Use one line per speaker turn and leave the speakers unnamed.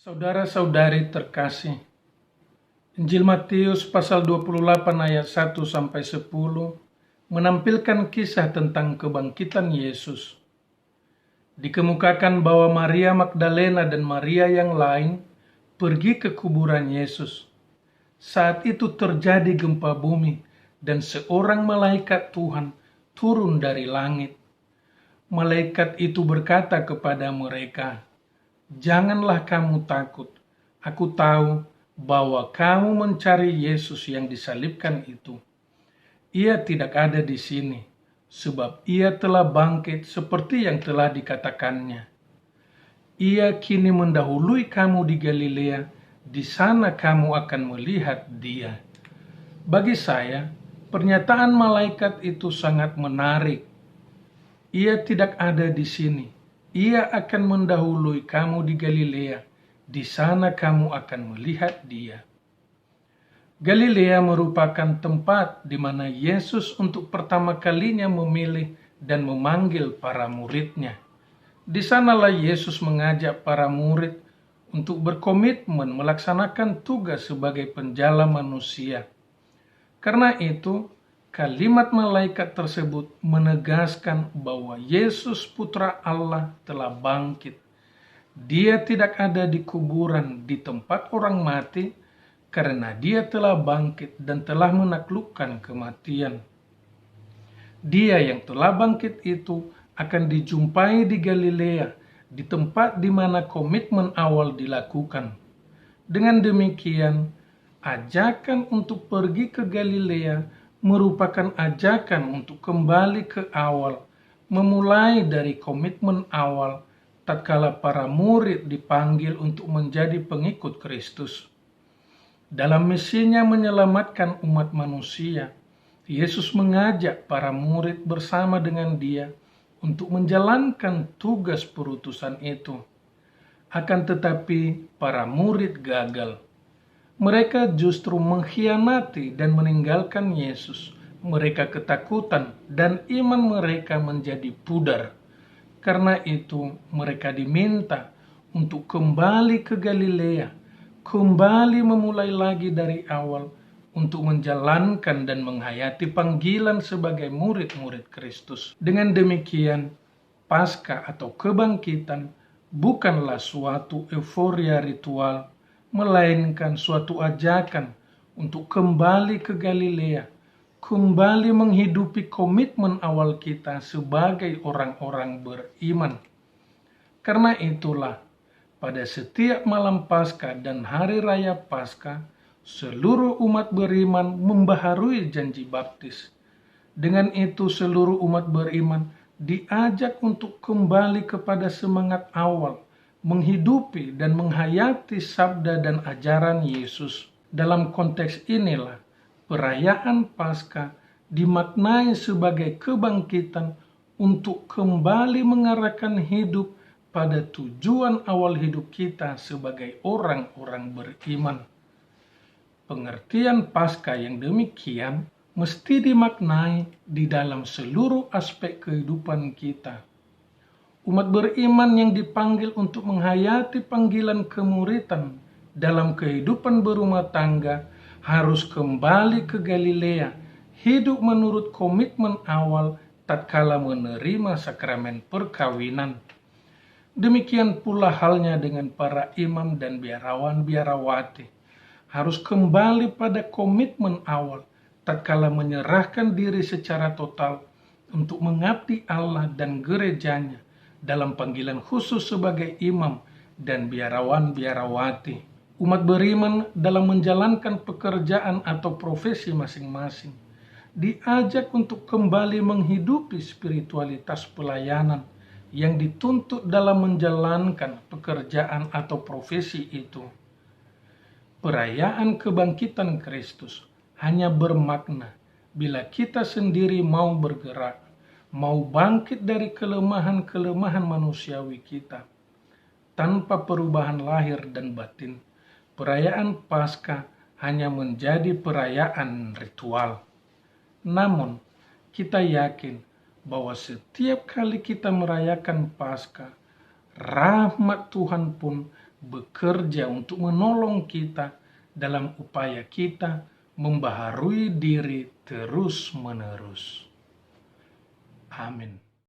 Saudara-saudari terkasih, Injil Matius pasal 28 ayat 1 sampai 10 menampilkan kisah tentang kebangkitan Yesus. Dikemukakan bahwa Maria Magdalena dan Maria yang lain pergi ke kuburan Yesus. Saat itu terjadi gempa bumi dan seorang malaikat Tuhan turun dari langit. Malaikat itu berkata kepada mereka, "Janganlah kamu takut. Aku tahu bahwa kamu mencari Yesus yang disalibkan itu. Ia tidak ada di sini, sebab ia telah bangkit seperti yang telah dikatakannya. Ia kini mendahului kamu di Galilea, di sana kamu akan melihat dia." Bagi saya, pernyataan malaikat itu sangat menarik. Ia tidak ada di sini. Ia akan mendahului kamu di Galilea. Di sana kamu akan melihat dia. Galilea merupakan tempat di mana Yesus untuk pertama kalinya memilih dan memanggil para muridnya. Di sanalah Yesus mengajak para murid untuk berkomitmen melaksanakan tugas sebagai penjala manusia. Karena itu, kalimat malaikat tersebut menegaskan bahwa Yesus Putra Allah telah bangkit. Dia tidak ada di kuburan di tempat orang mati, karena dia telah bangkit dan telah menaklukkan kematian. Dia yang telah bangkit itu akan dijumpai di Galilea, di tempat di mana komitmen awal dilakukan. Dengan demikian, ajakan untuk pergi ke Galilea merupakan ajakan untuk kembali ke awal, memulai dari komitmen awal tatkala para murid dipanggil untuk menjadi pengikut Kristus. Dalam misinya menyelamatkan umat manusia, Yesus mengajak para murid bersama dengan dia untuk menjalankan tugas perutusan itu. Akan tetapi para murid gagal. Mereka justru mengkhianati dan meninggalkan Yesus. Mereka ketakutan dan iman mereka menjadi pudar. Karena itu mereka diminta untuk kembali ke Galilea, kembali memulai lagi dari awal untuk menjalankan dan menghayati panggilan sebagai murid-murid Kristus. Dengan demikian, Paskah atau kebangkitan bukanlah suatu euforia ritual, melainkan suatu ajakan untuk kembali ke Galilea, kembali menghidupi komitmen awal kita sebagai orang-orang beriman. Karena itulah, pada setiap malam Paskah dan hari raya Paskah, seluruh umat beriman membaharui janji baptis. Dengan itu seluruh umat beriman diajak untuk kembali kepada semangat awal, menghidupi dan menghayati sabda dan ajaran Yesus. Dalam konteks inilah, perayaan Paskah dimaknai sebagai kebangkitan untuk kembali mengarahkan hidup pada tujuan awal hidup kita sebagai orang-orang beriman. Pengertian Paskah yang demikian mesti dimaknai di dalam seluruh aspek kehidupan kita. Umat beriman yang dipanggil untuk menghayati panggilan kemuritan dalam kehidupan berumah tangga harus kembali ke Galilea, hidup menurut komitmen awal tatkala menerima sakramen perkawinan. Demikian pula halnya dengan para imam dan biarawan-biarawati, harus kembali pada komitmen awal tatkala menyerahkan diri secara total untuk mengabdi Allah dan gerejanya dalam panggilan khusus sebagai imam dan biarawan-biarawati. Umat beriman dalam menjalankan pekerjaan atau profesi masing-masing diajak untuk kembali menghidupi spiritualitas pelayanan yang dituntut dalam menjalankan pekerjaan atau profesi itu. Perayaan kebangkitan Kristus hanya bermakna bila kita sendiri mau bergerak, mau bangkit dari kelemahan-kelemahan manusiawi kita. Tanpa perubahan lahir dan batin, perayaan Paskah hanya menjadi perayaan ritual. Namun, kita yakin bahwa setiap kali kita merayakan Paskah, rahmat Tuhan pun bekerja untuk menolong kita dalam upaya kita membaharui diri terus-menerus. Amin.